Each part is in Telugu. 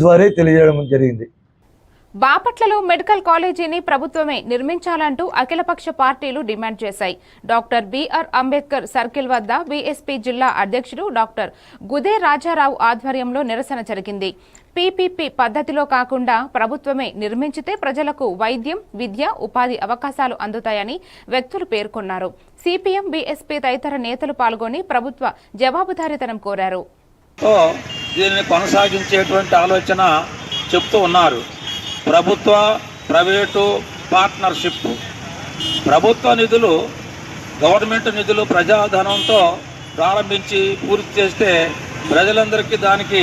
ద్వారా తెలియజేయడం జరిగింది. బాపట్లలో మెడికల్ కాలేజీని ప్రభుత్వమే నిర్మించాలంటూ అఖిలపక్ష పార్టీలు డిమాండ్ చేశాయి. డాక్టర్ బిఆర్ అంబేద్కర్ సర్కిల్ వద్ద బీఎస్పీ జిల్లా అధ్యక్షుడు డాక్టర్ గుదే రాజారావు ఆధ్వర్యంలో నిరసన జరిగింది. పీపీపీ పద్ధతిలో కాకుండా ప్రభుత్వమే నిర్మించితే ప్రజలకు వైద్యం, విద్య, ఉపాధి అవకాశాలు అందుతాయని వ్యక్తులు పేర్కొన్నారు. సిపిఎం, బీఎస్పీ తదితర నేతలు పాల్గొని ప్రభుత్వ జవాబుదారీతనం కోరారు. దీనిని కొనసాగించేటువంటి ఆలోచన చెప్తూ ఉన్నారు. ప్రభుత్వ ప్రైవేటు పార్ట్నర్షిప్, ప్రభుత్వ నిధులు, గవర్నమెంట్ నిధులు ప్రజాధనంతో ప్రారంభించి పూర్తి చేస్తే ప్రజలందరికీ దానికి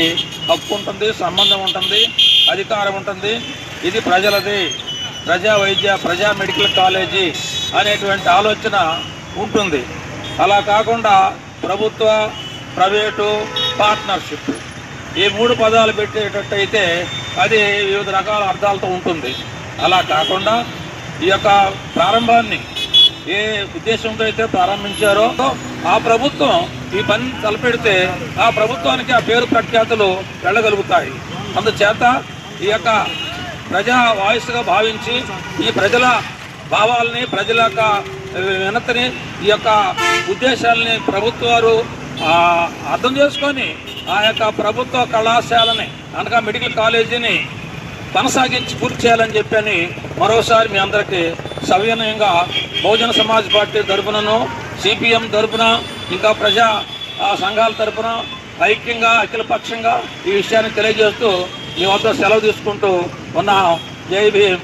హక్కు ఉంటుంది, సంబంధం ఉంటుంది, అధికారం ఉంటుంది. ఇది ప్రజలది, ప్రజా వైద్య, ప్రజా మెడికల్ కాలేజీ అనేటువంటి ఆలోచన ఉంటుంది. అలా కాకుండా ప్రభుత్వ ప్రైవేటు పార్ట్నర్షిప్ ఈ మూడు పదాలు పెట్టేటట్టయితే అది వివిధ రకాల అర్థాలతో ఉంటుంది. అలా కాకుండా ఈ యొక్క ప్రారంభాన్ని ఏ ఉద్దేశంతో అయితే ప్రారంభించారో ఆ ప్రభుత్వం ఈ పని తలపెడితే ఆ ప్రభుత్వానికి ఆ పేరు ప్రఖ్యాతులు వెళ్ళగలుగుతాయి. అందుచేత ఈ యొక్క ప్రజా వాయిస్గా భావించి ఈ ప్రజల భావాలని, ప్రజల యొక్క వినతిని, ఈ యొక్క ఉద్దేశాలని ప్రభుత్వాలు అర్థం చేసుకొని ఆ యొక్క ప్రభుత్వ కళాశాలని అనగా మెడికల్ కాలేజీని కొనసాగించి పూర్తి చేయాలని చెప్పని మరోసారి మీ అందరికీ సవినయంగా బహుజన సమాజ్ పార్టీ తరఫునను, సిపిఎం తరఫున, ఇంకా ప్రజా సంఘాల తరఫున ఐక్యంగా అఖిలపక్షంగా ఈ విషయాన్ని తెలియజేస్తూ మీ వద్ద సెలవు తీసుకుంటూ ఉన్నాం. జై భీమ్.